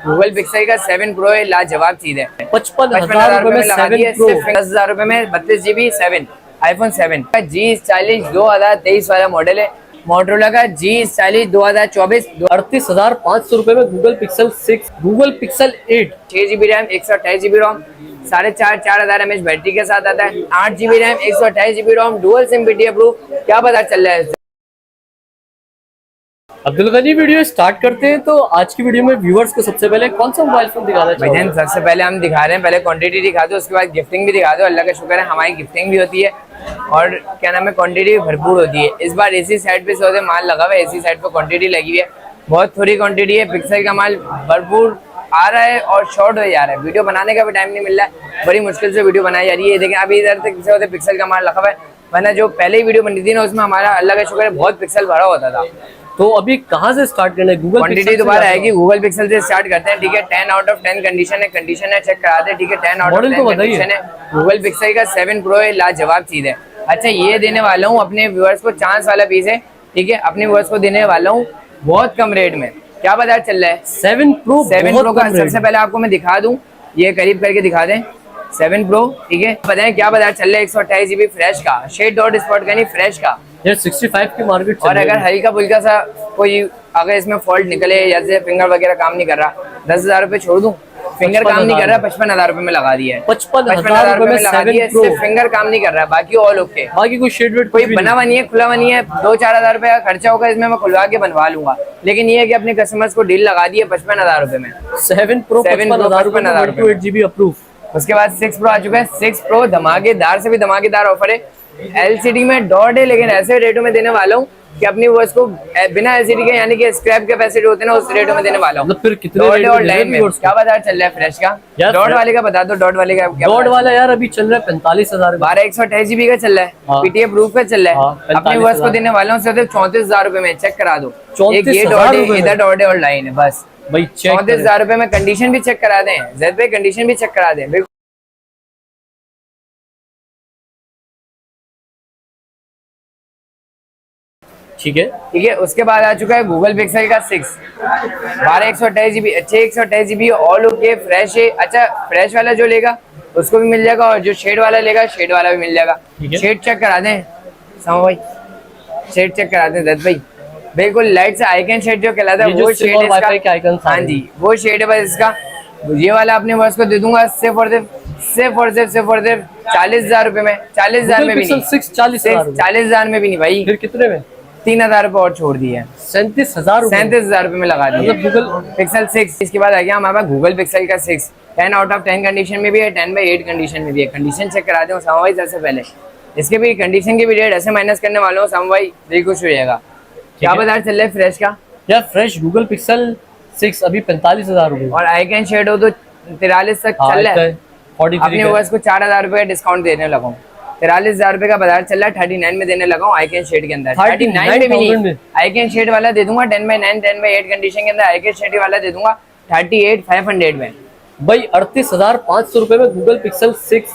Google pixel का 7 pro है, लाजवाब चीज है। 55,000 रुपए में लगा 7 दिए, प्रो। सिर्फ 10,000 रुपए में 32 GB 7 iPhone 7 का G40 2023 वाला मॉडल है। मोटरोला का G40 2024 38,500 रुपए में Google pixel 6, Google pixel 8, 6 GB RAM 128 GB रोम, 4,500 mAh बैटरी के साथ आता है। 8 GB RAM 128 GB ROM, dual SIM PTA approve. क्या पता चल रहा है। अब्दुल गनी, वीडियो स्टार्ट करते हैं। तो आज की वीडियो में व्यूअर्स को सबसे पहले कौन सा मोबाइल फोन दिखाना चाहिए? भाईजान सबसे पहले हम दिखा रहे हैं, पहले क्वांटिटी दिखा दो, उसके बाद गिफ्टिंग भी दिखा दो। अल्लाह का शुक्र है हमारी गिफ्टिंग भी होती है और क्या नाम है, क्वांटिटी भी भरपूर होती है। इस बार एसी साइड पे से माल लगा हुआ है, एसी साइड पे क्वांटिटी लगी हुई है, बहुत थोड़ी क्वांटिटी है। पिक्सल का माल भरपूर आ रहा है और शॉर्ट हो जा रहा है, वीडियो बनाने का भी टाइम नहीं मिल रहा है, बड़ी मुश्किल से वीडियो बनाई जा रही है। देखें अभी इधर तक से पिक्सल का माल रखा हुआ है, वरना जो पहले ही वीडियो बनी थी ना उसमें हमारा अल्लाह का शुक्र है बहुत पिक्सल भरा होता था। तो अभी कहाँ से स्टार्ट करना है? गूगल क्वांटिटी दोबारा आएगी, गूगल पिक्सल से स्टार्ट करते हैं। ठीक है, 10 आउट ऑफ 10 कंडीशन है, चेक कराते हैं। ठीक है, 10 आउट ऑफ 10 कंडीशन है। गूगल पिक्सल का 7 प्रो है, लाजवाब चीज है। अच्छा, ये देने वाला हूँ अपने व्यूअर्स को, चांस वाला पीस है। ठीक है, अपने व्यूअर्स को देने वाला हूँ बहुत कम रेट में। क्या बाजार चल रहा है? 7 प्रो का सबसे पहले आपको मैं दिखा दूं, ये करीब करके दिखा दें 7 प्रो। ठीक है, बताएं क्या बाजार चल रहा है? 128 GB फ्रेश का, शेड डॉट स्पॉट का नहीं, फ्रेश का यार 65 की मार्केट। और अगर हल्का फुल्का सा कोई अगर इसमें फॉल्ट निकले, जैसे फिंगर वगैरह काम नहीं कर रहा, 10,000 रुपए छोड़ दूं। फिंगर काम नहीं कर रहा, 55,000 रुपए में लगा दिया है। 55,000 रुपए में लगा दिया है, सिर्फ फिंगर काम नहीं कर रहा, बाकी ऑल ओके। बाकी कोई शेड वेड कोई बना हुआ नहीं है, खुला हुआ नहीं है। 2-4 हजार रुपए का खर्चा होगा इसमें, मैं खुलवा के बनवा लूंगा, लेकिन ये है कि अपने कस्टमर्स को डील लगा दी है 55,000 रुपए में। 7 प्रो 55,000 रुपए 8 GB अप्रूव। उसके बाद 6 प्रो आ चुका है। 6 प्रो धमाकेदार से भी धमाकेदार ऑफर है। LCD में डॉट है, लेकिन ऐसे रेटों में देने वाला हूँ कि अपनी वर्स को बिना LCD के, यानी कि स्क्रैप कैपेसिटी होते हैं ना, उस रेटों में देने वाला हूँ। फिर कितने रेट और लाइन में क्या बाजार चल रहा है फ्रेश का? डॉट वाले का बता दो, डॉट वाले का क्या? डॉट वाला यार अभी चल रहा है 45,000, 128 GB का चल रहा है, PTA प्रूफ का चल रहा है। अपनी वर्स को देने वाला हूँ सिर्फ 34,000 रुपए में। चेक करा दो, एक ये डॉट है, इधर डॉट है और लाइन है, बस भाई 34,000 रुपए में। कंडीशन भी चेक करा दें, जेड पे कंडीशन भी चेक करा दें। ठीक है, ठीक है। उसके बाद आ चुका है गूगल पिक्सल का 6, 128 GB, अच्छे 128 GB ऑल ओके, फ्रेश है। अच्छा, फ्रेश वाला जो लेगा उसको भी मिल जाएगा, और जो शेड वाला लेगा शेड वाला भी मिल जाएगा। शेड चेक करा दें सामा भाई, शेड चेक करा दें दत्त भाई, बिल्कुल लाइट से आइकन शेड जो कहलाता है वो शेड है इसका। हाँ जी, वो शेड है बस इसका। ये वाला अपने वर्ष को दे दूंगा सिर्फ और सिर्फ 40,000 रुपए में। 40,000 में भी नहीं, 40,000 में भी नहीं भाई। फिर कितने में? 3,000 रुपए और छोड़ दिए, 37,000 रुपए में लगा दिए गूगल पिक्सल 6। इसके बाद आ गया हमारे पास गूगल पिक्सल का 6, 10 आउट ऑफ 10 कंडीशन में भी है, 10/8 कंडीशन में भी है। कंडीशन चेक करा दें सामा भाई सबसे पहले, इसके भी कंडीशन के भी रेट ऐसे माइनस करने वालों सामा भाई, दिल खुश हो जाएगा। क्या बाजार चल रहा है फ्रेश का? यार फ्रेश गूगल पिक्सल 6 अभी 45,000 रुपए, और आइकन शेड हो तो 43 तक चल रहा है। अपने वर्ष को 4,000 रुपए डिस्काउंट देने लगा हूँ। 43,000 रुपए का बाजार चल रहा है, 39 में देने लगा हूँ आइकन शेड के अंदर। 39 में भी नहीं, आइकन शेड वाला दे दूंगा 10/9 10/8 कंडीशन के अंदर। आइकन शेड वाला दे दूंगा 38,500 में भाई। 38,500 रुपए में गूगल पिक्सल 6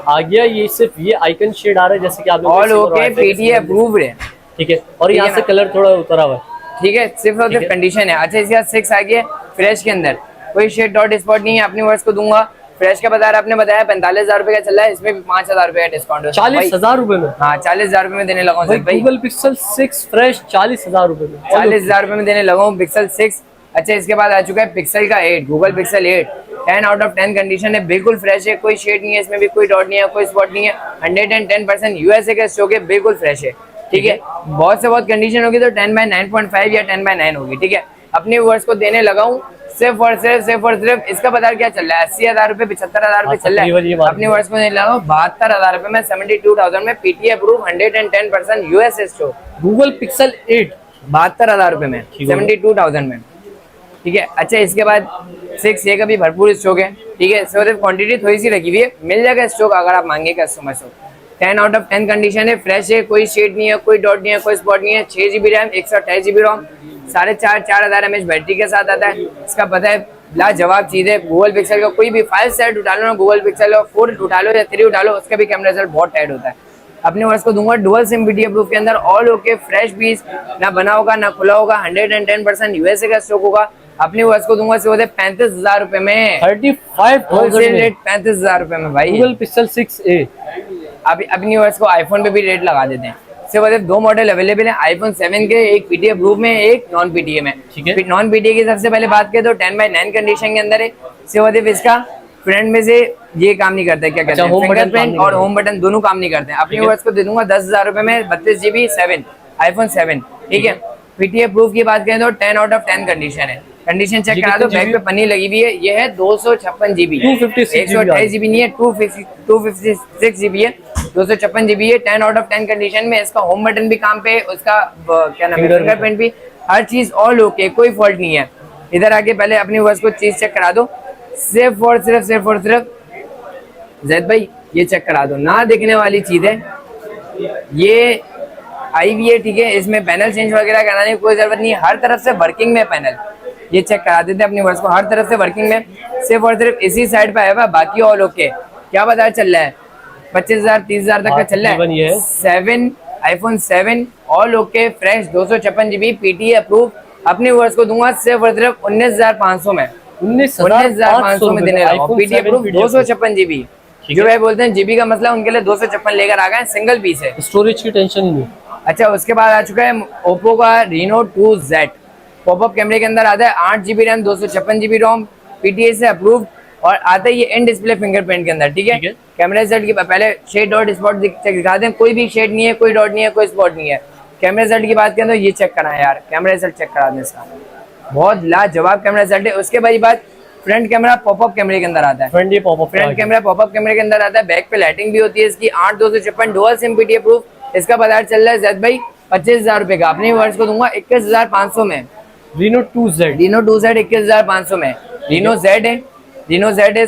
आ गया। ये सिर्फ ये आइकन शेड आ रहा है, जैसे कि आपने ऑल ओके, PTA अप्रूव्ड है। ठीक है, और यहाँ से कलर थोड़ा उतरा हुआ है। ठीक है, सिर्फ और सिर्फ कंडीशन है। अच्छा, इसके बाद 6 आ गया फ्रेश के अंदर, कोई शेड डॉट स्पॉट नहीं है। अपनी वर्ष को दूंगा। फ्रेश का बाजार आपने बताया 45,000 रुपए का चल रहा है, इसमें भी 5,000 रुपए का डिस्काउंट है। 40,000 रुपए में? हाँ, 40,000 रुपए में देने लगा हूँ गूगल पिक्सल 6 फ्रेश 40,000 रुपए में, 40,000 रुपए में देने लगा हूँ पिक्सल 6। अच्छा, इसके बाद आ चुका है पिक्सल का 8, Google pixel 8, 10 out of 10 condition है, बिल्कुल फ्रेश है, कोई शेड नहीं है इसमें भी, कोई डॉट नहीं है, कोई स्पॉट नहीं है। 110% USA का स्टॉक है, बिल्कुल फ्रेश है। ठीक है, बहुत से बहुत कंडीशन होगी तो 10/9.5 या 10/9 होगी। ठीक है, अपने वर्ष को देने लगा हूँ सिर्फ और सिर्फ इसका बाजार क्या चल रहा है? 80,000 रुपए, 75,000 रुपए चल रहा है। अपने वर्ष को देने लगा हूँ 72,000 रुपए में, 72,000 में, PTA approve, 110% US stock. Google pixel 8 72,000 रुपए में, 72,000 में। ठीक है। अच्छा, इसके बाद 6 ये का भी भरपूर स्टॉक है। ठीक है, सिर्फ क्वांटिटी थोड़ी सी रखी हुई है, मिल जाएगा स्टॉक अगर आप मांगे कस्टमर से। 10 आउट ऑफ 10 कंडीशन है, फ्रेश है, कोई शेड नहीं है, कोई डॉट नहीं है, कोई स्पॉट नहीं है। 6 GB रैम, 128 GB रोम, 4,500 mAh बैटरी के साथ आता है। इसका पता है लाजवाब चीज है। गूगल पिक्सल का कोई भी 5 सेट उठा लो ना, गूगल पिक्सल का 4 उठा लो या 3 उठा लो, उसका भी कैमरा रिजल्ट बहुत टाइट होता है। अपने वर्ष को दूंगा डुअल सिम PTA प्रूफ के अंदर, ऑल ओके, फ्रेश पीस, ना बना होगा ना खुला होगा, 110% USA का स्टॉक होगा। अपनी वर्ष को दूंगा सिर्फ 35,000 रुपए में। 35,000 होलसेल में रेट 35,000 रुपए में भाई। Google pixel 6a। अभी अपनी वर्ष को आईफोन पे भी रेट लगा देते हैं। सिर्फ दो मॉडल अवेलेबल है आईफोन 7 के, एक पीटीए प्रूफ में, एक नॉन पीटीए में। ठीक है। नॉन पीटीए की सबसे पहले बात करें तो 10/9 कंडीशन के अंदर है। सिर्फ इसका फ्रंट में से ये काम नहीं करता है, क्या कहते हैं, फिंगरप्रिंट और होम बटन दोनों काम नहीं करते हैं। अपनी वर्ष को दे दूंगा 10,000 रुपए में 32GB 7 आईफोन 7, ठीक है। पीटीए प्रूफ की बात करें तो 10 आउट ऑफ 10 कंडीशन है। कंडीशन चेक करा दो, बैक पे पन्नी लगी हुई है। ये है 256GB, 128GB नहीं है, 256GB है, 256GB है। 10 आउट ऑफ 10 कंडीशन में। इसका होम बटन भी काम पे, उसका क्या नाम है, फिंगरप्रिंट भी, हर चीज ऑल ओके, कोई फॉल्ट नहीं है। इधर आके पहले अपनी वर्ष को चीज चेक करा दो। सिर्फ और सिर्फ जैद भाई ये चेक करा दो, ना देखने वाली चीज है ये आई भी है, ठीक है। इसमें पैनल चेंज वगैरह कराने की कोई जरूरत नहीं है, हर तरफ से वर्किंग में पैनल। ये चेक करा देते अपनी वर्ष को, हर तरफ से वर्किंग में। सिर्फ और सिर्फ इसी साइड पे आया हुआ, बाकी ऑल ओके। क्या बाजार चल रहा है, 25,000 30,000 तक का चल रहा है। 7 iPhone 7 all okay fresh 256GB PTA approve. अपनी वर्ष को दूंगा सिर्फ और सिर्फ 19,500 में। 19,500 में देने लगा। PTA approve 256GB। जो भाई बोलते हैं जीबी का मसला, उनके लिए 256 लेकर आ गए, सिंगल पीस है, स्टोरेज की टेंशन ही नहीं। अच्छा, उसके बाद आ चुका है ओप्पो का Reno 2Z। पॉपअप कैमरे के अंदर आता है 8GB रैम 256GB रोम, पीटीए से अप्रूव, और आता है ये इन डिस्प्ले फिंगरप्रिंट के अंदर, ठीक है। कैमरा सेट की पहले शेड डॉट स्पॉट दिखा दें, कोई भी शेड नहीं है, कोई डॉट नहीं है, कोई स्पॉट नहीं है। कैमरा सेट की बात करें तो ये चेक करा है यार, कैमरा सेट चेक करा दें इसका, बहुत लाजवाब कैमरा सेट है। उसके बाद बात फ्रंट कैमरा पॉपअप कैमरे के अंदर आता है। फ्रंट कैमरा पॉपअप कैमरे के अंदर आता है। बैक पे लाइटिंग भी होती है इसकी। 8/256 डुअल सिम पीटीए प्रूफ। इसका बाजार चल रहा है जैद भाई 25,000 रुपए का। अपने वर्ष को दूंगा 21,500 में। Reno 2Z 21,500 में। Reno Z है, Reno Z है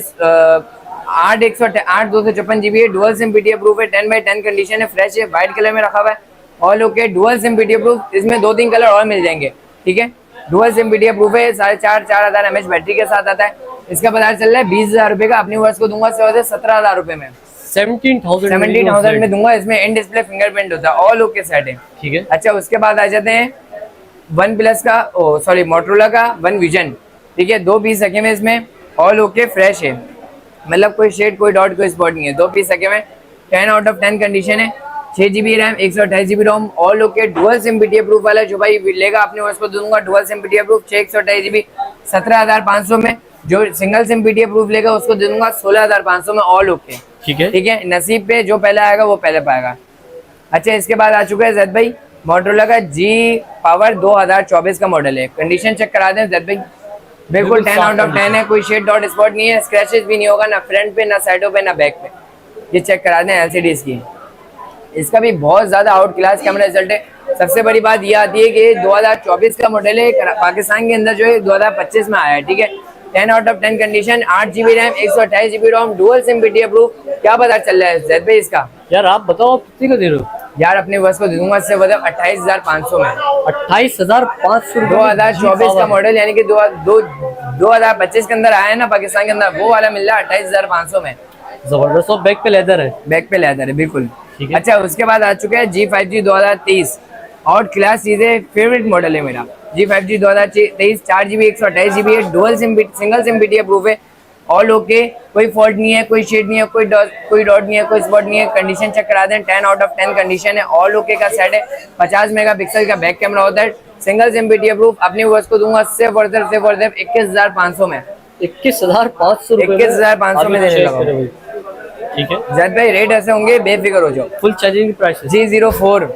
8/256GB है, डुअल सिम पीटीए प्रूफ है, 10/10 कंडीशन है, फ्रेश है, व्हाइट कलर में रखा हुआ है, all okay, dual SIM PTA proof. इसमें 2-3 कलर और मिल जाएंगे, ठीक है। डुअल सिम पीटीए प्रूफ है, 4,500 mAh बैटरी के साथ आता है। इसका बाजार चल रहा है 20,000 रुपए का। अपनी वर्ष को दूंगा 17,000 रुपए में। 17,000 में दूंगा। इसमें इन डिस्प्ले फिंगरप्रिंट होता है, ऑल ओके सेट है, ठीक है। अच्छा, उसके बाद आ जाते हैं वन प्लस का, सॉरी मोटरोला का वन विजन, ठीक है। 2 पीस रखे हुए इसमें, ऑल ओके फ्रेश है, मतलब कोई शेड कोई डॉट कोई स्पॉट नहीं है। 2 पीस रखे हुए, 10 आउट ऑफ 10 कंडीशन है, 6GB RAM 128GB ROM, all okay, dual SIM PTA proof वाला। जो भाई लेगा अपने वर्ष को दूंगा dual SIM PTA proof 128GB 17,500 में। जो सिंगल सिम पीटीए प्रूफ लेगा उसको दे दूंगा 16,500 में, ऑल ओके, ठीक है, ठीक है। नसीब पे जो पहले आएगा वो पहले पाएगा। अच्छा, इसके बाद आ चुका है जैद भाई मोटरोला का G पावर 2024 का मॉडल है। कंडीशन चेक करा दें जैद भाई, बिल्कुल 10 आउट ऑफ 10 है, कोई शेड डॉट स्पॉट नहीं है, स्क्रैचेस भी नहीं होगा, ना फ्रंट पे, ना साइडों पे, ना बैक पे। ये चेक करा दें LCD इसकी। इसका भी बहुत ज्यादा आउट क्लास कैमरा रिजल्ट है। सबसे बड़ी बात ये आती है कि 2024 का मॉडल है, पाकिस्तान के अंदर जो है 2025 में आया है, ठीक है। 10 out of 10 condition, 8GB RAM 128GB ROM, dual SIM PTA proof. क्या पता चल रहा है जैद भाई इसका? यार आप बताओ, आप कितने का दे रहे हो? यार अपने वर्ष को दे दूंगा से 28,500 में। 28,500 2024 का मॉडल, यानी कि 2025 के अंदर आया है ना पाकिस्तान के अंदर, वो वाला मिल रहा है 28,500 में। जबरदस्त। और बैक पे लेदर है, बैक पे लेदर है, बिल्कुल। अच्छा, उसके बाद आ चुका है G5G 2023, आउट क्लास चीजें, फेवरेट मॉडल है मेरा। G5G 2023 4GB 128GB है, dual SIM single SIM PTA proof है, ऑल ओके, कोई फॉल्ट नहीं है, कोई शेड नहीं है, कोई डॉट नहीं है, कोई स्पॉट नहीं है। कंडीशन चेक करा दें, 10 आउट ऑफ 10 कंडीशन है, ऑल ओके का सेट है। 50 मेगापिक्सल का बैक कैमरा होता है, सिंगल सिम पीटीए प्रूफ। अपनी वर्ष को दूंगा सिर्फ और सिर्फ 21,500 में। 21,500 में देने लगा, ठीक है जैद भाई। रेट ऐसे होंगे, बेफिक्र हो जाओ। Full charging price G04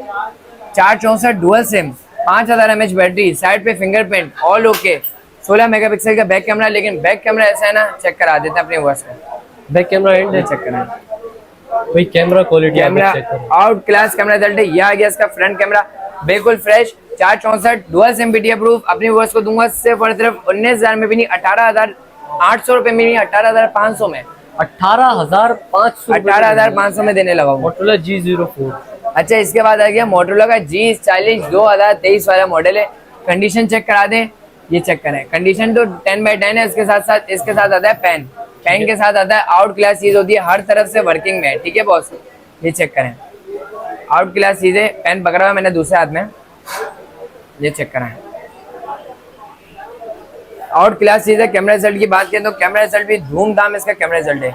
464 dual SIM, 5,000 mAh battery, side पे फिंगरप्रिंट, ऑल ओके, 16 मेगापिक्सल का बैक कैमरा। लेकिन बैक कैमरा ऐसा है ना, चेक करा देते हैं अपने वर्ष को। बैक कैमरा एंड चेक करें भाई, camera quality, camera out class camera result है। यह आ गया इसका फ्रंट कैमरा, बिल्कुल fresh, 464 dual SIM PTA proof. अपनी वर्ष को दूंगा सिर्फ और सिर्फ 19,000 में भी नहीं, 18,800 रुपए में नहीं, 18,500 में। 18,500 में देने लगा मोटरोला G04। अच्छा, इसके बाद आ गया मोटरोला का G40 2023 वाला मॉडल है। कंडीशन चेक करा दें, ये चेक करें। कंडीशन तो 10/10 है। इसके साथ आता है पेन के साथ आता है, आउट क्लास चीज होती है, हर तरफ से वर्किंग में है, ठीक है बॉस। ये चेक करें, आउट क्लास चीज है। पेन पकड़ा हुआ मैंने दूसरे हाथ में, ये चेक करें। आउट क्लास चीज है। कैमरा रिजल्ट की बात करें तो कैमरा रिजल्ट भी धूमधाम इसका कैमरा रिजल्ट है,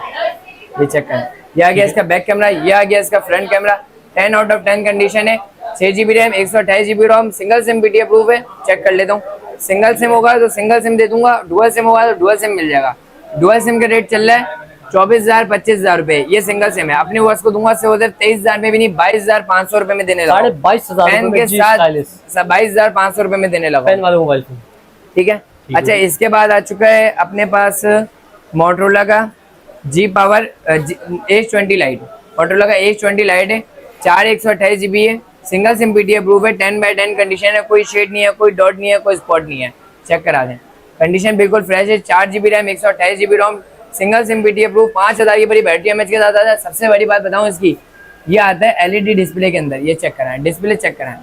ये चेक करें। ये आ गया इसका बैक कैमरा, ये आ गया इसका front camera. 10 out of 10 condition है। 6 GB RAM, 128 GB ROM, single SIM PTA approve है। चेक कर लेता हूँ। सिंगल सिम होगा तो सिंगल सिम दे दूंगा, डुअल सिम होगा तो डुअल सिम मिल जाएगा। डुअल सिम का रेट चल रहा है 24,000 25,000 रुपए, ये सिंगल सिम है। अपने वर्ष को दूंगा से उधर 23,000 में भी नहीं, 22,500 रुपए में देने लगा। 22,500 पेन के साथ 22,500 रुपए में देने लगा पेन वाले मोबाइल फोन। ठीक है। अच्छा, इसके बाद आ चुका है अपने पास मोटरोला का जी पावर H20 लाइट। मोटरोला का H20 लाइट है, 4 128 GB है, सिंगल सिम PTA अप्रूव है, 10/10 कंडीशन है, कोई शेड नहीं है, कोई डॉट नहीं है, कोई स्पॉट नहीं है। चेक करा दें, कंडीशन बिल्कुल फ्रेश है। 4 GB RAM, 128 GB ROM, single SIM PTA approve, 5000 की बड़ी बैटरी एमएच के साथ आता है। सबसे बड़ी बात बताऊं इसकी, ये आता है LED डिस्प्ले के अंदर। ये चेक कराएं, डिस्प्ले चेक कराएं,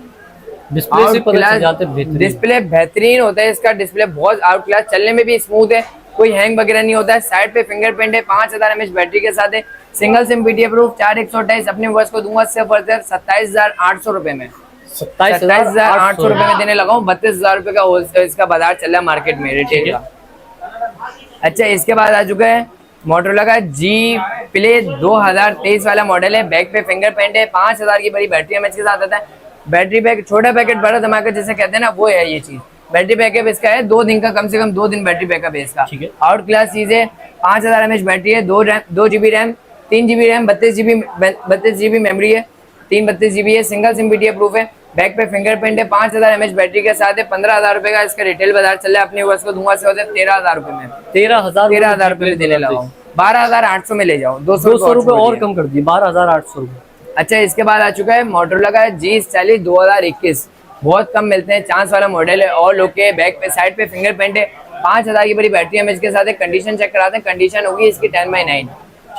डिस्प्ले से पता चल जाता है बेहतरीन। डिस्प्ले बेहतरीन होता है इसका। डिस्प्ले बहुत आउट क्लास, चलने में भी स्मूथ है, कोई हैंग वगैरह नहीं होता है। साइड पे फिंगरप्रिंट है, 5000 mAh बैटरी के साथ है, सिंगल सिम PTA अप्रूव, 4 128। अपने वर्ष को दूंगा सिर्फ 27,800 रुपए में। 27,800 रुपए में देने लगा हूँ। 32,000 रुपए का होलसेल इसका बाजार चल रहा है मार्केट में रिटेल का। अच्छा, इसके बाद आ चुका है मोटरोला का G Play 2023 वाला मॉडल है। बैक पे फिंगरप्रिंट है, 5000 की बड़ी बैटरी एमएच के साथ आता है। बैटरी बैक छोटा पैकेट बड़ा धमाका जिसे कहते हैं ना, वो है ये चीज। बैटरी बैकअप इसका है 2 दिन का, कम से कम 2 दिन बैटरी बैकअप है इसका। आउट क्लास चीज है। 5000 mAh बैटरी है, 2 GB RAM, 3 GB RAM, 32 GB memory है, 32 GB है, सिंगल सिम PTA अप्रूव है। बैक पे फिंगरप्रिंट है, 5000 mAh बैटरी के साथ है। 15,000 रुपए का इसका रिटेल बाजार चल रहा है। अपने वर्ष को दूंगा से होते 13,000 रुपए में। 13,000 रुपए में देने लगा हूँ। 12,800 में ले जाओ, 200 रुपए और कम कर दिए, 12,800 रुपए। अच्छा, इसके बाद आ चुका है मोटरोला का G40 2021। बहुत कम मिलते हैं, चांस वाला मॉडल है और लोग के। बैक पे साइड पे फिंगरप्रिंट है, 5000 की बड़ी बैटरी एमएच के साथ है। कंडीशन चेक कराते हैं, कंडीशन होगी इसकी 10/9।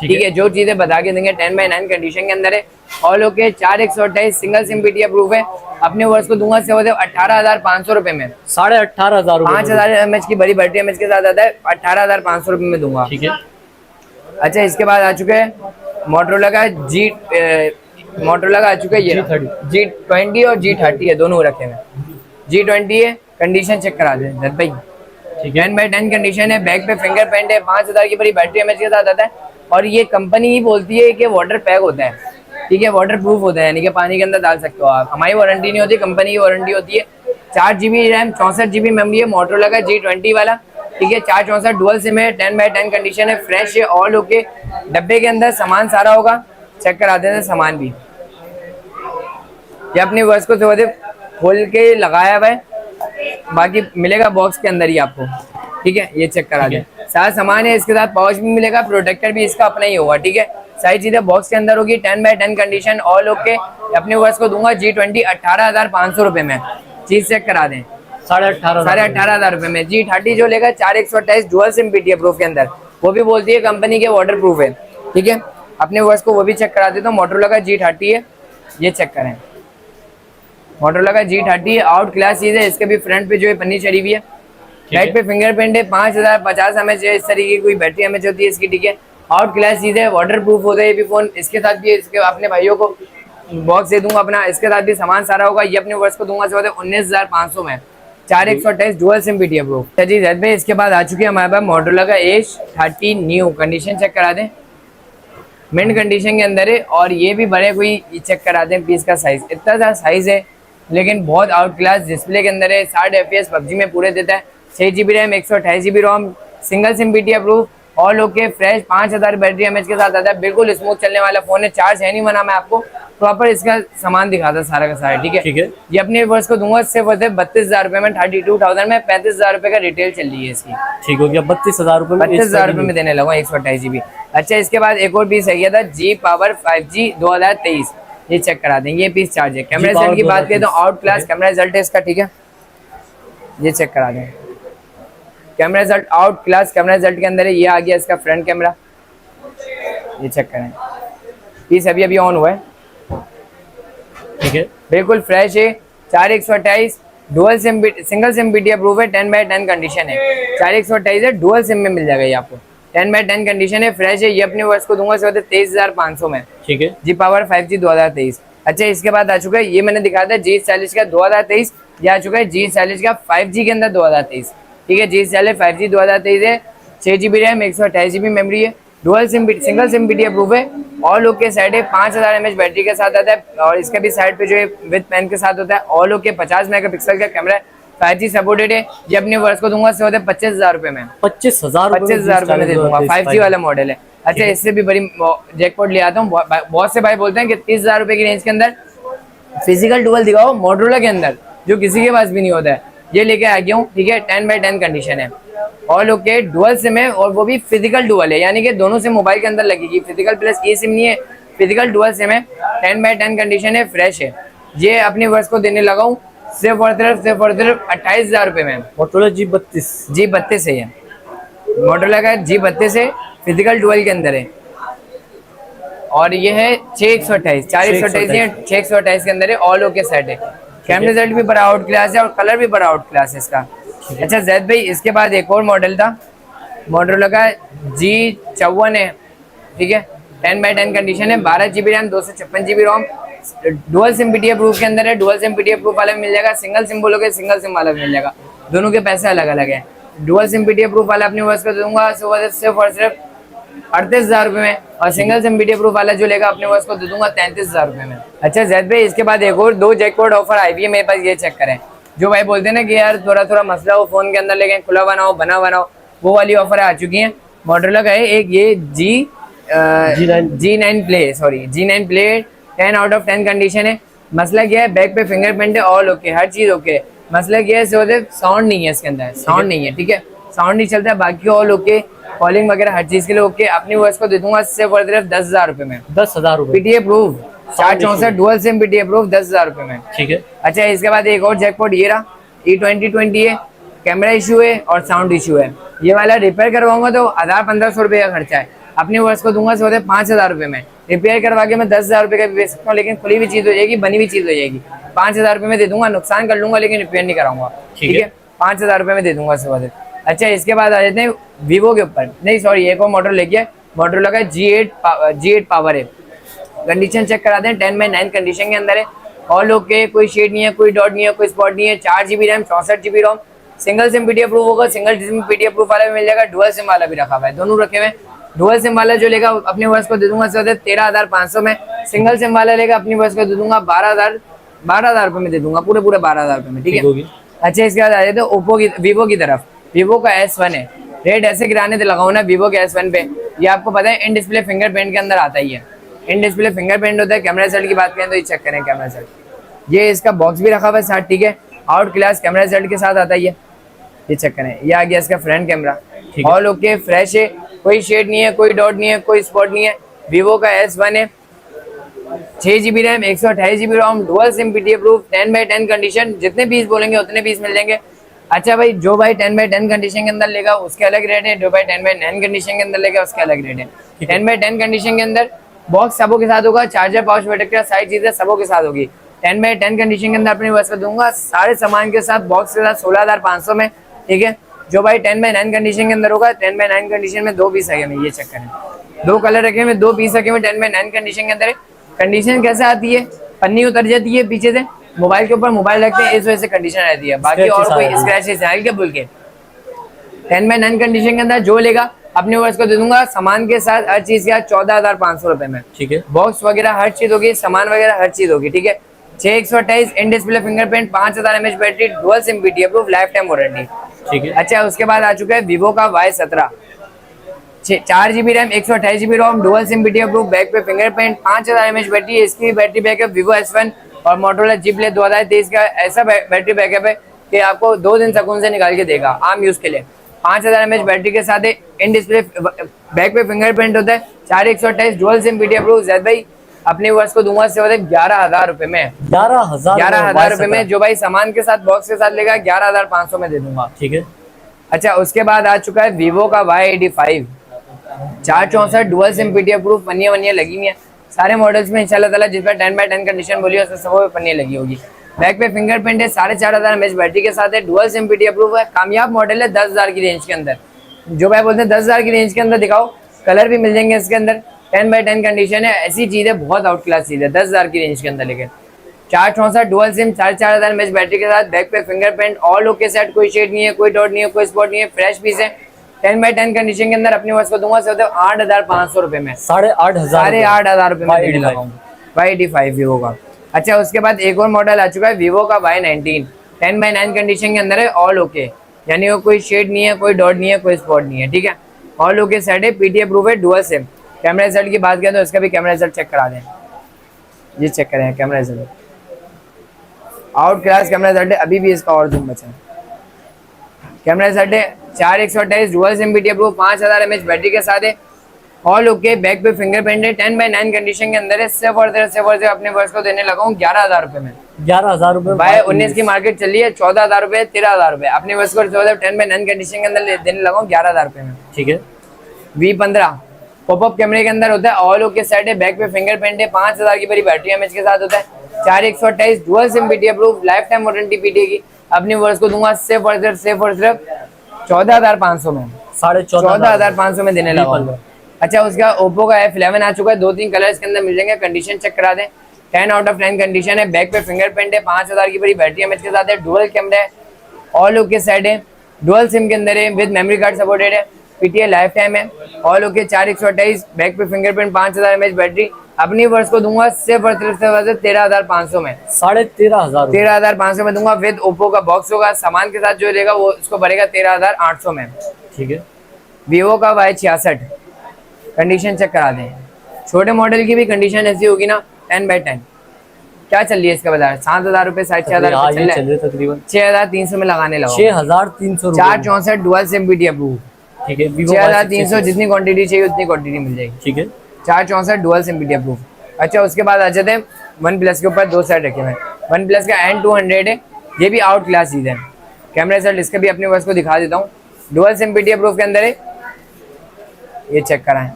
ठीक है, जो चीजें बता के देंगे 10/9 कंडीशन के अंदर है। और लोग के 4 128 सिंगल सिम PTA अप्रूव है। अपने वर्ष को दूंगा से होते 18,500 रुपए में। 18,500 रुपए। 5000 mAh की बड़ी बैटरी एमएच के साथ आता है, 18,500 रुपए में दूंगा। ठीक है। अच्छा, इसके बाद आ चुका है मोटरोला का मोटरोला का आ चुका है ये G20 और G30 है, दोनों रखे हैं। G20 है, कंडीशन चेक करा दें जद भाई। 10/10 कंडीशन है। बैक पे फिंगरप्रिंट है, 5000 की बड़ी बैटरी एमएच के साथ आता है। और ये कंपनी ही बोलती है कि वाटर पैक होता है, ठीक है, वाटर प्रूफ होता है, यानी कि पानी के अंदर डाल सकते हो आप। हमारी वारंटी नहीं होती, कंपनी की वारंटी होती है। 4 GB रैम, 64 GB मेमोरी है। मोटरोला का G20 वाला, ठीक है, 464 डुअल सिम है, 10/10 कंडीशन है, फ्रेश है। All okay. डब्बे के अंदर सामान सारा होगा, चेक करा देते हैं सामान भी। ये अपने वर्ष को से खोल के लगाया हुआ है, बाकी मिलेगा बॉक्स के अंदर ही आपको। ठीक है, ये चेक करा दें, सारा सामान है। इसके साथ पाउच भी मिलेगा, प्रोटेक्टर भी इसका अपना ही होगा। ठीक है, सारी चीजें बॉक्स के अंदर होगी। 10/10 कंडीशन, ऑल ओके। अपने वर्ष को दूंगा G20 18,500 रुपए में। चीज चेक करा दें, 18,500 रुपए में। G30 जो लेगा 4 128 डुअल सिम PTA अप्रूव के अंदर, वो भी बोलती है कंपनी के वाटर प्रूफ है। ठीक है, अपने वर्ष को वो भी चेक करा देता हूँ। मोटरोला का G30 है, ये चेक करें। मोटरोला का G30 आउट क्लास चीज है। इसके भी फ्रंट पे जो है पन्नी चढ़ी हुई है, बैक पे फिंगरप्रिंट है, 5050 mAh इस तरीके की कोई बैटरी एमएच होती है इसकी। ठीक है, आउट क्लास चीज है, वाटर प्रूफ होता है ये भी फोन। इसके साथ भी इसके अपने भाइयों को बॉक्स दे दूंगा अपना, इसके साथ भी सामान सारा होगा। ये अपने वर्ष को दूंगा से 19,500 में। 4 128 डुअल सिम PTA अप्रूव। अच्छा जी जैद भाई, इसके बाद आ चुकी है हमारे पास मोटरोला का H30 न्यू। कंडीशन चेक करा दें, मिंट कंडीशन के अंदर है। और ये भी बड़े कोई चेक करा दें, पीस का साइज इतना सा साइज है, लेकिन बहुत आउट क्लास डिस्प्ले के अंदर है। 60 FPS PUBG में पूरे देता है। 6 GB RAM, 128 GB ROM, single SIM PTA approve, all okay, fresh. 5000 battery mAh के साथ आता है, बिल्कुल स्मूथ चलने वाला फोन है। चार्ज है नहीं बना, मैं आपको प्रॉपर इसका सामान दिखाता सारा का सारा। ठीक है, ठीक है। ये अपने वर्ष को दूंगा सिर्फ 32,000 रुपए में, 32,000 में। 35,000 रुपए का रिटेल चल रही है इसकी। ठीक हो गया, 32,000 रुपए में, 32,000 रुपए में देने लगा 128 GB। अच्छा, इसके बाद एक और पीस आ गया था G Power 5G 2023, ये चेक करा देंगे। ये पीस चार्ज है। कैमरा रिजल्ट की बात करें तो आउट क्लास कैमरा रिजल्ट है इसका। ठीक है, ये चेक करा दें। Camera result out class camera result के अंदर है। ये आ गया इसका फ्रंट कैमरा, ये चेक करें। पीस अभी अभी ऑन हुआ है। ठीक है, बिल्कुल फ्रेश है। 4 128 dual SIM single SIM PTA approve है। 10/10 कंडीशन है। 4 128 है, डुअल सिम में मिल जाएगा ये आपको। 10/10 कंडीशन है, फ्रेश है। ये अपने वर्ष को दूंगा से 23,500 में। ठीक है, G Power 5G 2023। अच्छा, इसके बाद आ चुका है, ये मैंने दिखाया था G40 का 2023, ये आ चुका है G40 का 5G के अंदर 2023। ठीक है। G सेल है, 5G 2023 है, 6 GB रैम, 128 GB मेमोरी है, dual SIM single SIM BT approve है। ऑल ओके साइड है, 5000 mAh बैटरी के साथ आता है और इसके भी साइड पे जो है विद पेन के साथ होता है। ऑल ओके 50 मेगापिक्सल का कैमरा है, 5G सपोर्टेड है। ये अपने वर्ष को दूंगा से होते 25,000 रुपए में, 25,000 रुपए में दे दूंगा। 5G वाला मॉडल है। अच्छा, इससे भी बड़ी जैकपॉट ले आता हूँ। बहुत से भाई बोलते हैं कि 30,000 रुपए की रेंज के अंदर फिजिकल डुअल दिखाओ मोटरोला के अंदर, जो किसी के पास भी नहीं होता है। ये लेके आ गया हूँ, ठीक है। 10x10 कंडीशन है, ऑल ओके डुअल सिम है और वो भी फिजिकल डुअल है, यानी कि दोनों सिम मोबाइल के अंदर लगेगी। फिजिकल प्लस ये सिम नहीं है, फिजिकल डुअल सिम है। 10x10 कंडीशन है, फ्रेश है। ये अपने वर्ष को देने लगा हूँ सिर्फ और सिर्फ 28,000 रुपए में। मोटरोला G32 है ये, मोटरोला का G32 है, फिजिकल डुअल के अंदर है। और ये है 6128, 428 नहीं, 6128 के अंदर है। ऑल ओके सेट है, कैमरा रिजल्ट भी बड़ा आउट क्लास है और कलर भी बड़ा आउट क्लास है इसका। अच्छा जैद भाई, इसके बाद एक और मॉडल था मोटरोला का G54 है, ठीक है। 10x10 कंडीशन है, 12 GB RAM, 256 GB ROM, dual SIM BT approve के अंदर है। डुअल सिम BT अप्रूव वाला भी मिल जाएगा, सिंगल सिम बोलोगे सिंगल सिम वाला भी मिल जाएगा, दोनों के पैसे अलग अलग है। डुअल सिम BT अप्रूव वाला अपने वर्ष को दूंगा सिर्फ और सिर्फ 38,000 रुपए में, और सिंगल सिम BT अप्रूव वाला जो लेगा अपने वर्ष को दे दूंगा 33,000 रुपए में। अच्छा जैद भाई, इसके बाद एक और 2 जैकपॉट ऑफर आई हुई है मेरे पास, ये चेक करें। जो भाई बोलते हैं ना कि यार थोड़ा मसला हो फोन के अंदर, लेकिन खुला बनाओ बनाओ, वो वाली ऑफर आ चुकी है। मोटरोला का है एक ये G9 प्ले 10/10 कंडीशन है। मसला क्या है, बैक पे फिंगरप्रिंट है, ऑल ओके, हर चीज ओके। मसला क्या है, साउंड नहीं है इसके अंदर, साउंड नहीं है, ठीक है, साउंड नहीं चलता है, बाकी ऑल ओके, कॉलिंग वगैरह हर चीज के लिए ओके। अपनी वर्ष को दे दूंगा सिर्फ और सिर्फ 10,000 रुपए में, 10,000 रुपए BT approve, 464 dual SIM BT approve, 10,000 रुपए में, ठीक है। अच्छा, इसके बाद एक और जैकपॉट ये रहा, E2020 है, कैमरा इशू है और साउंड इशू है। ये वाला रिपेयर करवाऊंगा तो 1,000-1,500 रुपए का खर्चा है, अपने वर्ष को दूंगा से 5,000 रुपए में। रिपेयर करवा के मैं 10,000 रुपए का भी बेच सकता हूँ, लेकिन खुली हुई चीज हो जाएगी, बनी हुई चीज हो जाएगी। 5,000 रुपए में दे दूंगा, नुकसान कर लूंगा लेकिन रिपेयर नहीं कराऊंगा, ठीक है। 5,000 रुपए में दे दूंगा से। अच्छा, इसके बाद आ जाते हैं वीवो के ऊपर, नहीं सॉरी, एक और मॉडल लेके मोटरोला का G8 पावर है। कंडीशन चेक करा दें, 10x9 कंडीशन के अंदर है, ऑल ओके, कोई शेड नहीं है, कोई डॉट नहीं है, कोई स्पॉट नहीं है। 4 GB RAM, 64 GB ROM, single SIM BT approve होगा, सिंगल सिम BT अप्रूव वाला भी मिल जाएगा, डुअल सिम वाला भी रखा हुआ है, दोनों रखे हुए। डुअल सिम वाला जो लेगा अपने वर्ष को दे दूंगा 13,500 में, सिंगल सिम वाला लेगा अपनी वर्ष को दे दूंगा 12,000 रुपए में दे दूंगा, पूरे 12,000 रुपए में, ठीक है। अच्छा, इसके बाद आ जाते हैं वीवो की तरफ। वीवो का S1 है, रेट ऐसे गिराने से लगाओ ना वीवो के S1 पे। ये आपको पता है इन डिस्प्ले फिंगरप्रिंट के अंदर आता ही है, इन डिस्प्ले फिंगरप्रिंट होता है। कैमरा रिजल्ट की बात करें तो ये चेक करें, कैमरा रिजल्ट, ये इसका बॉक्स भी रखा हुआ है साथ, ठीक है, आउट क्लास कैमरा रिजल्ट के साथ आता ही है। ये चेक करें, ये आ गया इसका front camera, all okay, fresh है, कोई शेड नहीं है, कोई डॉट नहीं है, कोई स्पॉट नहीं है। वीवो का S1 है, 6 GB RAM, 128 GB ROM, dual SIM BT approve, 10x10 condition, जितने पीस बोलेंगे उतने पीस मिल जाएंगे। अच्छा भाई, जो भाई 10x10 कंडीशन के अंदर लेगा उसके अलग रेट है, जो भाई 10x9 कंडीशन के अंदर लेगा उसके अलग रेट है। 10x10 कंडीशन के अंदर बॉक्स सबों के साथ होगा, चार्जर, पाउच प्रोटेक्टर, सारी चीजें सबों के साथ होगी। 10x10 कंडीशन के अंदर अपनी वर्ष में दूंगा सारे सामान के साथ, बॉक्स के साथ 16,500 में, ठीक है। जो भाई 10x9 कंडीशन के अंदर होगा, 10x9 कंडीशन में 2 पीस आगे में, ये चेक करें, 2 कलर रखे हुए, 2 पीस रखे हुए 10x9 कंडीशन के अंदर। कंडीशन कैसे आती है, पन्नी उतर जाती है पीछे से, मोबाइल के ऊपर मोबाइल रखते हैं, इस वजह से कंडीशन रहती है, बाकी और कोई स्क्रैचेस है क्या बोल के। 10x9 कंडीशन के अंदर जो लेगा अपने वर्ष को दे दूंगा सामान के साथ, हर चीज का 14,500 रुपए में, ठीक है। बॉक्स वगैरह हर चीज होगी, सामान वगैरह हर चीज होगी, ठीक है। 6/128 in display fingerprint, 5,000 mAh battery, dual SIM BT approve, life time warranty, ठीक है। अच्छा, उसके बाद आ चुका है वीवो का Y17, 4 GB RAM, 128 GB ROM, dual SIM BT approve, back पे फिंगरप्रिंट, 5,000 mAh बैटरी, इसकी बैटरी बैकअप वीवो S1 और मोटरोला G Play 2023 का ऐसा बैटरी बैकअप है कि आपको 2 दिन सुकून से निकाल के देगा आम यूज के लिए। 5,000 mAh बैटरी के साथ इन डिस्प्ले बैक पे फिंगरप्रिंट होता है, 4/128 dual SIM BT approve. Zaid भाई, अपने वर्ष को दूंगा से 11,000 रुपए में, 11,000 रुपए में। जो भाई सामान के साथ बॉक्स के साथ लेगा 11,500 में दे दूंगा, ठीक है। अच्छा, उसके बाद आ चुका है वीवो का Y85, 464 dual SIM BT approve, पन्नियां लगी हुई है सारे मॉडल्स में इंशाल्लाह ताला, जिस पर 10x10 कंडीशन बोली है उसमें सब पन्नियां लगी होगी। बैक पे फिंगरप्रिंट है, 4,500 mAh बैटरी के साथ है, डुअल सिम BT अप्रूव है, कामयाब मॉडल है 10,000 की रेंज के अंदर। जो भाई बोलते हैं 10,000 की रेंज के अंदर दिखाओ, कलर भी मिल जाएंगे इसके अंदर, 10x10 कंडीशन है, ऐसी चीज है, बहुत आउट क्लास चीज है 10,000 की रेंज के अंदर। लेकिन 464 डुअल सिम 4,500 mAh बैटरी के साथ, बैक पे फिंगरप्रिंट, ऑल ओके सेट, कोई शेड नहीं है, कोई डॉट नहीं है, कोई स्पॉट नहीं है, फ्रेश पीस है। 10x10 कंडीशन के अंदर अपने वर्ष को दूंगा सिर्फ 8,500 रुपए में, 8,500 रुपए में देने लगा हूँ। Y85 वीवो का। अच्छा उसके बाद एक और मॉडल आ चुका है वीवो का Y19, 10x9 कंडीशन के अंदर है, ऑल ओके, यानी वो कोई शेड नहीं है, कोई डॉट नहीं है, कोई स्पॉट नहीं है, ठीक है। ऑल ओके सेट है, PTA प्रूफ है, डुअल सिम। कैमरा रिजल्ट की बात करें तो इसका भी कैमरा रिजल्ट चेक करा दें, ये चेक करें camera result, out class camera result है, अभी भी इसका और जूम बचा है। कैमरा रिजल्ट है 4/128 dual SIM PTA proof, 5000 mAh battery के साथ है, ऑल ओके, बैक पे फिंगरप्रिंट है, 10x9 कंडीशन के अंदर है। सिर्फ और सिर्फ अपने वर्ष को देने लगा हूँ 11,000 रुपए में। 11,000 रुपए भाई 19 की मार्केट चल रही है, 14,000 रुपए, 13,000 रुपए, अपने वर्ष को 10x9 कंडीशन के अंदर देने लगा हूँ 11,000 रुपए में, ठीक है। V15 पॉपअप कैमरे के अंदर होता है, ऑल ओके सेट है, बैक पे फिंगरप्रिंट है, 5000 की बड़ी बैटरी एमएच के साथ होता है, 4/128 dual SIM PTA proof, life time warranty PTA की। अपने वर्ष को दूंगा सिर्फ और सिर्फ 14,500 में, 14,500 में देने लगा हूँ। अच्छा उसका ओप्पो का F11 आ चुका है, 2-3 कलर इसके अंदर मिल जाएंगे, कंडीशन चेक करा दें, 10/10 कंडीशन है, बैक पे फिंगरप्रिंट है, 5000 की बड़ी बैटरी एमएच के साथ है, डुअल कैमरा है, ऑल ओके सेट है, डुअल सिम के अंदर है, विद मेमोरी कार्ड सपोर्टेड है, PTA लाइफ टाइम है, ऑल ओके, 4/128 बैक पे फिंगरप्रिंट, 5000 mAh बैटरी। अपनी वर्ष को दूंगा सिर्फ और सिर्फ 13,500 में, 13,500 में दूंगा, विद ओप्पो का बॉक्स होगा, सामान के साथ जो लेगा वो उसको भरेगा 13,800 में, ठीक है। वीवो का Y66 कंडीशन चेक करा दें, छोटे मॉडल की भी कंडीशन ऐसी होगी ना, 10x10 क्या चल रही है इसका बाजार, 7,000 रुपए, 6,500 चल रहा है, तकरीबन 6,300 में लगाने लगा, 6,300, 464 डुअल सिम PTA प्रूफ, ठीक है। 6,300, जितनी क्वांटिटी चाहिए उतनी क्वांटिटी मिल जाएगी, ठीक है। 464 डुअल सिम PTA प्रूफ। अच्छा उसके बाद आ जाते हैं वन प्लस के ऊपर, 2 सेट रखे हुए हैं, वन प्लस का N200 है, ये भी आउट क्लास चीज है। कैमरा रिजल्ट इसका भी अपने वर्ष को दिखा देता हूँ, डुअल सिम PTA प्रूफ के अंदर है, ये चेक कराएं,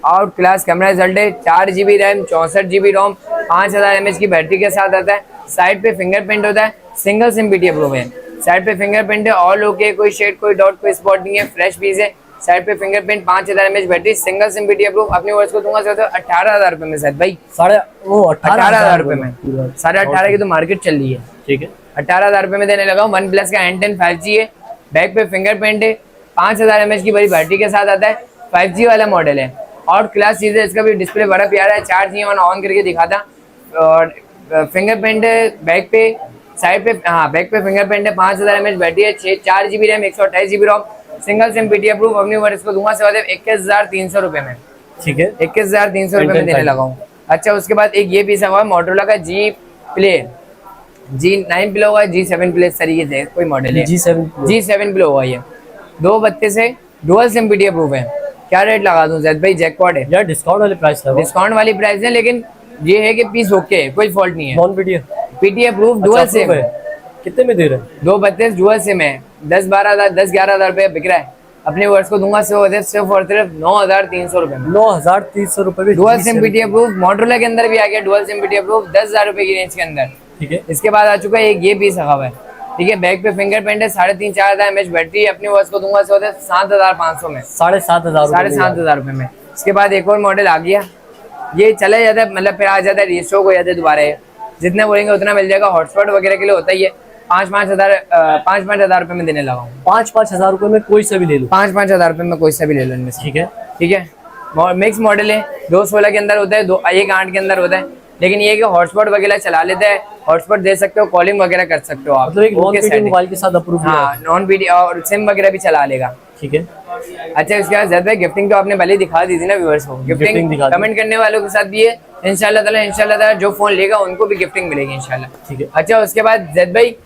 आउट क्लास कैमरा रिजल्ट है, 4GB रैम, 64GB रोम, 5000 mAh की बैटरी के साथ आता है, साइड पे फिंगरप्रिंट होता है, सिंगल सिम PTA प्रूफ है, साइड पे फिंगरप्रिंट है, ऑल ओके, कोई शेड, कोई डॉट, कोई स्पॉट नहीं है, फ्रेश पीस है, साइड पे fingerprint, 5000 mAh battery, single SIM PTA proof. अपनी वर्ष को दूंगा 18,000 रुपए में, शायद भाई 18,500 रुपए में, 18,500 की तो मार्केट चल रही है, ठीक है। 18,000 रुपए में देने लगा हूँ। वन प्लस का N10 5G है, बैक पे फिंगरप्रिंट है, 5000 mAh की बड़ी बैटरी के साथ आता है, 5G वाला मॉडल है, आउट क्लास चीज है, इसका भी डिस्प्ले बड़ा प्यारा है, 4G ऑन करके दिखाता, और फिंगरप्रिंट है बैक पे, साइड पे, हाँ बैक पे फिंगरप्रिंट है, 5000 mAh बैटरी है, 4GB रैम, 128GB रोम, सिंगल सिम PTA प्रूफ। अपनी वर्ष को दूंगा सिर्फ 21,300 रुपए में, ठीक है, 21,300 रुपए में देने लगा हूँ। अच्छा उसके बाद एक ये पीस हुआ मोटरोला का G प्ले, G9 प्ले होगा, G7 प्ले तरीके से कोई मॉडल है, G7 प्ले होगा ये, 232 है, डुअल सिम PTA प्रूफ है। क्या रेट लगा दूं जैद भाई, जैकपॉट है यार, डिस्काउंट वाली प्राइस है, डिस्काउंट वाली प्राइस है, लेकिन ये है कि पीस ओके है, कोई फॉल्ट नहीं है, non PTA proof dual SIM है। कितने में दे रहे हैं? 232 डुअल सिम है, 10-11,000 रुपए बिक रहा है। अपने वर्ष को दूंगा सिर्फ और सिर्फ 9,300 रुपए में, 9,300 रुपए में dual SIM PTA proof. Motorola के अंदर भी आ गया डुअल सिम PTA प्रूफ, 10,000 रुपए की रेंज के अंदर, ठीक है। इसके बाद आ चुका है एक ये पीस रखा हुआ है, ठीक है, बैक पे फिंगरप्रिंट है, 3,500-4,000 mAh बैटरी। अपनी वर्ष को दूंगा 7,500 में, 7,500 रुपए में। इसके बाद एक और मॉडल आ गया, ये चला जाता है, मतलब फिर आ जाता है, रिस्टॉक हो जाता है दोबारा, जितना बोलेंगे उतना मिल जाएगा। हॉटस्पॉट वगैरह के लिए होता ही है। 5,000 रुपए में देने लगा हूँ। 5,000 रुपए में कोई सा भी ले लो, 5,000 रुपए में कोई सा भी ले लो इनमें से, ठीक है। ठीक है। मिक्स मॉडल है, 216 के अंदर होता है, 1.8 के अंदर होता है, लेकिन ये कि हॉटस्पॉट वगैरह चला लेता है, हॉटस्पॉट दे सकते हो, कॉलिंग वगैरह कर सकते हो आप, मतलब एक नॉन पीडी मोबाइल के साथ अप्रूव, हाँ नॉन पीडी, और सिम वगैरह भी चला लेगा, ठीक है। अच्छा इसके बाद ज़्यादा गिफ्टिंग तो आपने पहले ही दिखा दी थी ना व्यूअर्स को, गिफ्टिंग कमेंट करने वालों के साथ भी है इंशाल्लाह ताला जो फोन लेगा उनको भी गिफ्टिंग मिलेगी इंशाल्लाह, ठीक है। अच्छा उसके बाद जैद भाई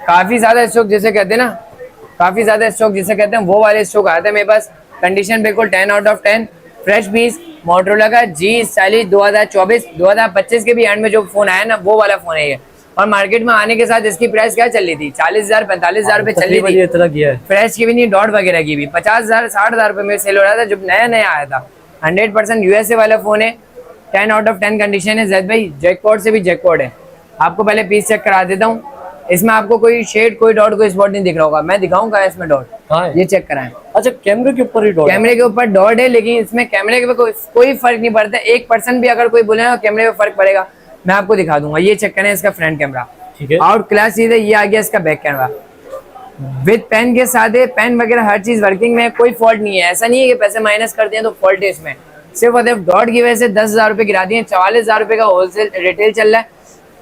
काफी ज्यादा स्टॉक जिसे कहते हैं ना, काफी ज्यादा स्टॉक जिसे कहते हैं वो वाले स्टॉक आते हैं मेरे पास, कंडीशन बिल्कुल 10/10, फ्रेश पीस, मोटरोला का G स्टाइलिश 2024-2025 के भी एंड में जो फोन आया ना वो वाला फोन है ये। और मार्केट में आने के साथ इसकी प्राइस क्या चल रही थी, 40,000-45,000 रुपए चल रही थी, फ्रेश की भी नहीं, डॉट वगैरह की भी 50,000-60,000 रुपए में सेल हो रहा था जब नया नया आया था। 100% USA वाला फोन है, 10/10 कंडीशन है। जैद भाई जैकपॉट से भी जैकपॉट है, आपको पहले पीस चेक करा देता हूँ, इसमें आपको कोई शेड, कोई डॉट, कोई स्पॉट नहीं दिख रहा होगा। मैं दिखाऊंगा इसमें डॉट, हाँ है। ये चेक कराएं। अच्छा कैमरे के ऊपर ही डॉट, कैमरे के ऊपर डॉट है, लेकिन इसमें कैमरे के ऊपर कोई फर्क नहीं पड़ता। 1% भी अगर कोई बोले ना कैमरे में फर्क पड़ेगा, मैं आपको दिखा दूंगा। ये चेक करें इसका फ्रंट कैमरा, ठीक है। आउट क्लास चीज है। ये आ गया इसका बैक कैमरा विद पेन के साथ है। पेन वगैरह हर चीज वर्किंग में, कोई फॉल्ट नहीं है। ऐसा नहीं है कि पैसे माइनस कर दिए तो फॉल्ट है इसमें। सिर्फ और सिर्फ डॉट की वजह से 10,000 रुपए गिरा दिए। 44,000 रुपए का होलसेल रिटेल चल रहा है,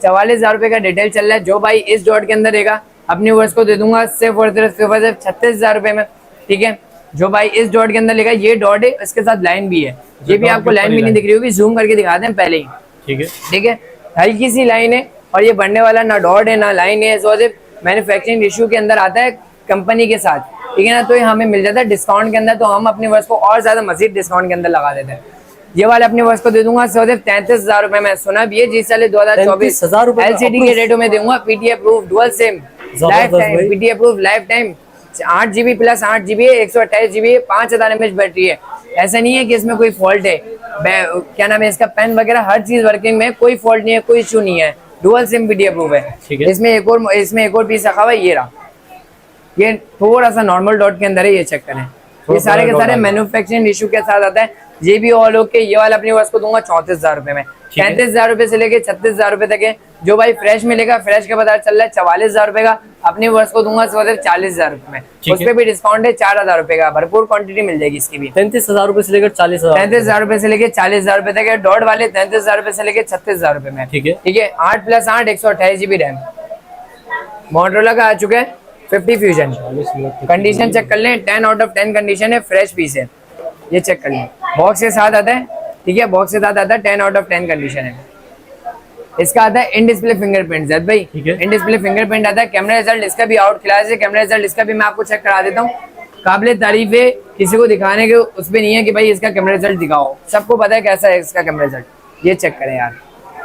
44,000 रुपए का रिटेल चल रहा है। जो भाई इस डॉट के अंदर रहेगा अपनी वर्ष को दे दूंगा सिर्फ और सिर्फ 36,000 रुपए में, ठीक है। जो भाई इस डॉट के अंदर लेगा, ये डॉट है, इसके साथ लाइन भी है। ये भी आपको लाइन भी नहीं दिख रही होगी, जूम करके दिखाते हैं पहले ही, ठीक है। ठीक है। हल्की सी लाइन है और ये बढ़ने वाला ना डॉट है ना लाइन है। सो मैन्युफैक्चरिंग इशू के अंदर आता है कंपनी के साथ, ठीक है ना। तो ये हमें मिल जाता है डिस्काउंट के अंदर, तो हम अपनी वर्ष को और ज्यादा मजीद डिस्काउंट के अंदर लगा देते हैं। ये वाले अपनी वर्ष को दे दूंगा सिर्फ 33,000 रुपए में। सुना भी है, जिस साल 2024 LCD के रेटों में दूंगा। PT approve dual SIM life time, PT approve life time. 8GB plus 8GB है, 128GB है, 5000 mAh बैटरी है। ऐसा नहीं है कि इसमें कोई फॉल्ट है। क्या नाम है इसका, पेन वगैरह हर चीज वर्किंग में, कोई फॉल्ट नहीं है, कोई इशू नहीं है। डुअल सिम पीटी अप्रूव है। इसमें एक और पीस रखा हुआ है, ये रहा। ये थोड़ा सा नॉर्मल डॉट के अंदर है, ये चेक करें। ये सारे के सारे मैन्युफैक्चरिंग इशू के साथ आता है। ये भी ऑल ओके। ये वाला अपनी वर्ष को दूंगा 34,000 रुपए में। 33,000 रुपए से लेके 36,000 रुपए तक है। जो भाई फ्रेश मिलेगा, फ्रेश का पता चल रहा है 44,000 रुपए का, अपनी वर्ष को दूंगा 40,000 रुपए में। उस पर भी डिस्काउंट है 4,000 रुपए का, भरपूर क्वांटिटी मिल जाएगी इसकी भी। 33,000 रुपए से लेकर 40,000, 33,000 रुपए से लेकर 40,000 रुपए तक है। डॉट वाले 33,000 रुपए से लेकर 36,000 रुपए में, ठीक है। ठीक है। 8+8 128GB रैम मोटरोला का आ चुका है। 50 फ्यूजन कंडीशन चेक कर लें, 10 आउट ऑफ 10 कंडीशन है, फ्रेश पीस है। ये चेक कर लें, बॉक्स के साथ आता है, ठीक है। बॉक्स के साथ आता है, 10 आउट ऑफ 10 कंडीशन है। इसका आता है इन डिस्प्ले फिंगरप्रिंट। जद भाई इन डिस्प्ले फिंगरप्रिंट आता है। कैमरा रिजल्ट इसका भी आउट क्लास है। कैमरा रिजल्ट इसका भी मैं आपको चेक करा देता हूँ। काबिले तारीफ है, किसी को दिखाने के उस पर नहीं है कि भाई इसका कैमरा रिजल्ट दिखाओ, सबको पता है कैसा है इसका कैमरा रिजल्ट। ये चेक करें यार।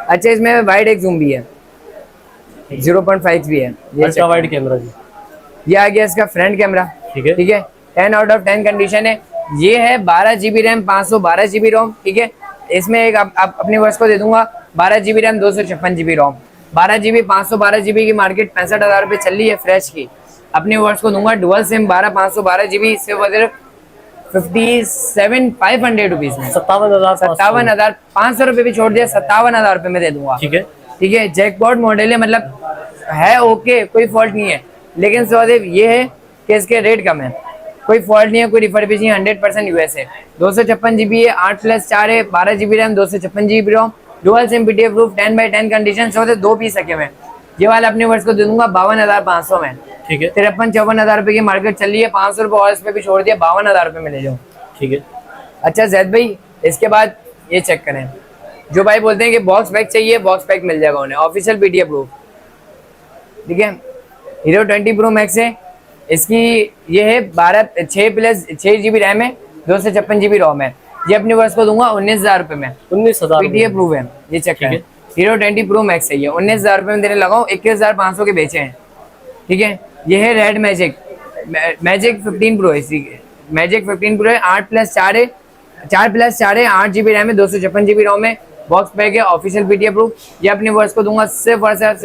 अच्छा, इसमें वाइड एक जूम भी है, 0.5 भी है, अल्ट्रा वाइड कैमरा भी। ये आ गया इसका फ्रंट कैमरा, ठीक है, ठीक है। 10 आउट ऑफ 10 कंडीशन है। ये है 12GB रैम, 512GB रोम, ठीक है। इसमें एक आप अपने वर्ष को दे दूंगा 12GB रैम, 256GB रोम। 12GB 512GB की मार्केट 65,000 रुपये चल रही है फ्रेश की। अपने वर्ष को दूंगा डुअल सिम 512GB, इससे वजह 57,500 रुपीज में, 57,500 रुपये भी छोड़ दिया, 57,000 रुपये में दे दूंगा, ठीक है, ठीक है। जैकपॉट मॉडल है, मतलब है ओके, कोई फॉल्ट नहीं है। लेकिन सवादेव ये है कि इसके रेट कम है, कोई फॉल्ट नहीं है, कोई रिफर्बिश नहीं है, 100% यूएस है। 256GB है, 8+4 है, 12GB RAM, 256GB ROM, dual SIM PT approve, 10/10 condition. So 2 piece रखे हुए। ये वाला अपने वर्ष को दे दूंगा 52,500 में, ठीक है। 53-54,000 रुपए की मार्केट चल रही है, 500 रुपये और इस पे भी छोड़ दिया, 52,000 रुपये में ले जाओ, ठीक है। अच्छा जैद भाई, इसके बाद ये चेक करें। जो भाई बोलते हैं कि बॉक्स पैक चाहिए, बॉक्स पैक मिल जाएगा उन्हें, ऑफिशियल पीटी अप्रूव, ठीक है। हीरो 20 प्रो मैक्स है, इसकी ये है 6+6GB रैम है, 256GB रोम है। ये अपने वर्ष को दूंगा 19,000 रुपए में, 19,000 पीटी अप्रूव है। ये चेक करें, हीरो 20 प्रो मैक्स है, ये 19,000 रुपए में देने लगा हूँ, 21,500 के बेचे हैं, ठीक है। ये है रेड मैजिक 15 प्रो, इसी मैजिक 15 प्रो है, 8+4 है, 4+4 है, 8GB रैम है, 256GB रोम है, बॉक्स पैक है, ऑफिशियल पीटी अप्रूव। ये अपने वर्ष को दूंगा सिर्फ और सिर्फ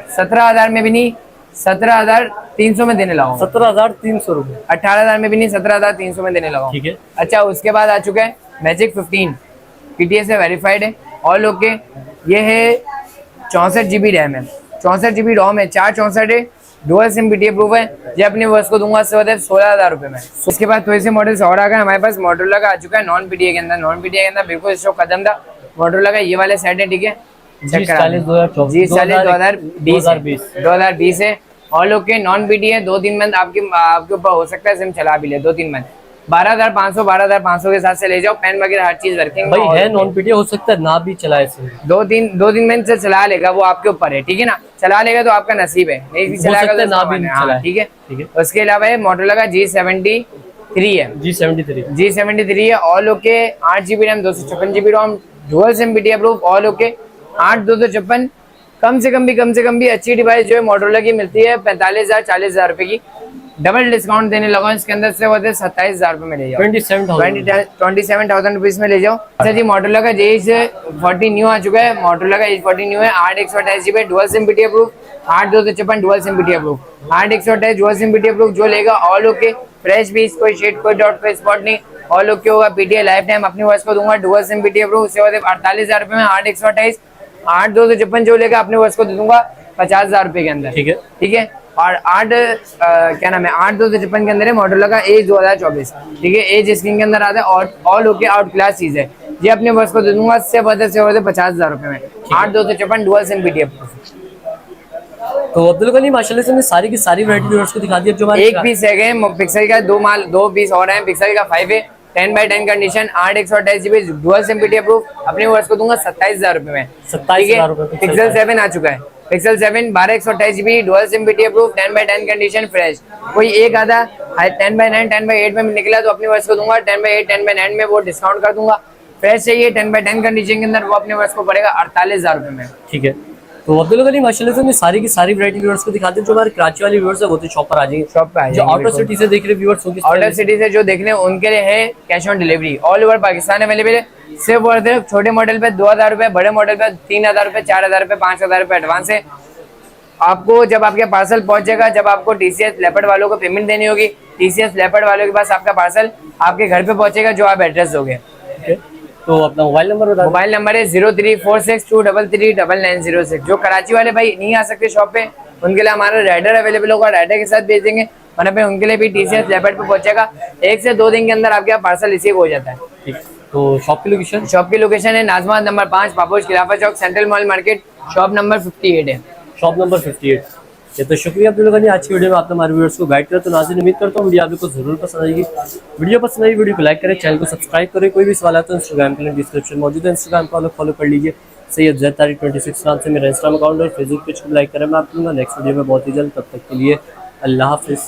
17,000 में भी नहीं, 17,300 में देने लगा, 17,300 रुपए, 18,000 में भी नहीं, 17,300 में देने लगा, ठीक है। अच्छा, उसके बाद आ चुका है मैजिक 15, पीटीएस से वेरीफाइड है, ऑल ओके। ये है 64GB रैम है, 64GB रोम है, 464 है, डुअल सिम पीटी अप्रूव है। ये अपने वर्ष को दूंगा 16,000 रुपए में। उसके बाद थोड़े से मॉडल्स और आ गए हमारे पास। मोटरोला का आ चुका है नॉन पीटीए के अंदर, नॉन पीटीए के अंदर बिल्कुल स्टॉक खत्म था। मोटरोला का ये वाले सेट है, ठीक है, G40 2020 है, ऑल ओके। नॉन पीटी है, 2-3 मंथ आपके ऊपर हो सकता है, सिम चला भी ले 2-3 मंथ। 12,500 के साथ से ले जाओ, पेन वगैरह हर चीज वर्किंग भाई है, नॉन पीटी हो सकता है ना भी चलाए सिम, 2-3 मंथ से चला लेगा, वो आपके ऊपर है, ठीक है ना। चला लेगा तो आपका नसीब है, नहीं भी चलाएगा तो ना भी चलाए, ठीक है, ठीक है। उसके अलावा है मोटरोला का G73 है, G73 है, all okay. 8GB RAM, 256GB ROM, dual SIM PT approve, all okay. 8/256 कम से कम भी अच्छी डिवाइस जो है मोटरोला की मिलती है 45,000 40,000 रुपए की। डबल डिस्काउंट देने लगा इसके अंदर से, वो 27,000 रुपए में ले जाओ, 27,000 रुपीज में ले जाओ। अच्छा जी, मोटरोला का H40 न्यू आ चुका है, मोटरोला का H40 न्यू है, 8 128GB, dual SIM PT approve, 8/256 dual SIM PT approve, 8/128 dual SIM PT approve. जो लेगा ऑल ओके, फ्रेश पीस, कोई शेड, कोई डॉट, कोई स्पॉट नहीं, ऑल ओके होगा। पीटीए लाइफ टाइम अपनी वॉइस को दूंगा डुअल सिम पीटी अप्रूव। उसके बाद 48,000 रुपए में 8/128 8/256 जो लेगा अपनी वॉइस को दे दूंगा 50,000 रुपए के अंदर। ठीक है। ठीक है। और क्या नाम है 8/256 के अंदर है मॉडल का एज 2024। ठीक है। एज स्क्रीन के अंदर आता है और ऑल ओके आउट क्लास चीज है। ये अपने बस को दे दूंगा से बढ़ते 50,000 रुपए में 8/256 डुअल सिम पीटी अप्रूव। तो अब्दुल गनी माशाल्लाह से हमने सारी की सारी वैरायटी व्यूअर्स को दिखा दी। अब जो हमारे एक पीस है पिक्सल का, दो पीस और हैं। पिक्सल का 5 है, 10x10 condition, 8/128 GB dual SIM PT approve. अपने वर्ष को दूंगा 27,000 रुपए में। 27,000 रुपए। पिक्सल 7 आ चुका है। Pixel 7 12/128 GB dual SIM PT approve, 10x10 condition, fresh. कोई एक आधा 10x9 10x8 में निकला तो अपने वर्ष को दूंगा 10x8 10x9 में वो डिस्काउंट कर दूंगा। फ्रेश चाहिए 10x10 कंडीशन के अंदर, वो अपने वर्ष को पड़ेगा 48,000 रुपए में। ठीक है। तो अब्दुल गनी माशाल्लाह से हमने सारी की सारी वैरायटी व्यूअर्स को दिखा दी। जो हमारे कराची वाले व्यूअर्स है वो तो शॉप पर आ जाएंगे। शॉप पे आ जो जाएंगे, आउटर सिटी से देख रहे व्यूअर्स होंगे, आउटर सिटी से जो देखने उनके लिए है cash on delivery, all over Pakistan available है। सिर्फ और सिर्फ छोटे मॉडल पे 2,000 रुपए, बड़े मॉडल पे 3,000 रुपए, 4,000 रुपए, 5,000 रुपए एडवांस है। आपको जब आपके पार्सल पहुंचेगा, जब आपको टीसीएस लेपर्ड वालों को पेमेंट देनी होगी, टीसीएस लेपर्ड वालों के पास आपका पार्सल आपके घर पे पहुंचेगा जो आप एड्रेस दोगे। तो अपना मोबाइल नंबर बता। मोबाइल नंबर है 0346233906। जो कराची वाले भाई नहीं आ सकते शॉप पे, उनके लिए हमारा राइडर अवेलेबल होगा, राइडर के साथ भेज देंगे, वरना पे उनके लिए भी टीसीएस लेपर्ड पे पहुंचेगा। 1 से 2 दिन के अंदर आपके पार्सल रिसीव हो जाता है। ठीक। तो शॉप की लोकेशन? शॉप की लोकेशन है नाजमा नंबर 5 पापोश खिलाफा चौक, central mall market, shop number 58 है। Shop number 58। ये तो शुक्रिया अब्दुल गनी, आज की वीडियो में आपने हमारे व्यूअर्स को गाइड किया। तो नाज़रीन उम्मीद करता हूँ वीडियो आपको जरूर पसंद आएगी। वीडियो पसंद आई वीडियो को लाइक करें, चैनल को सब्सक्राइब करें। कोई भी सवाल है तो इंस्टाग्राम के लिंक डिस्क्रिप्शन मौजूद है, इंस्टाग्राम को फॉलो कर लीजिए। सैयद ज़ैद तारिक 26 नाम से मेरा इंस्टाग्राम अकाउंट और फेसबुक पेज को लाइक करें। मैं आप नेक्स्ट वीडियो में बहुत ही जल्द, तब तक के लिए अल्लाह हाफिज़।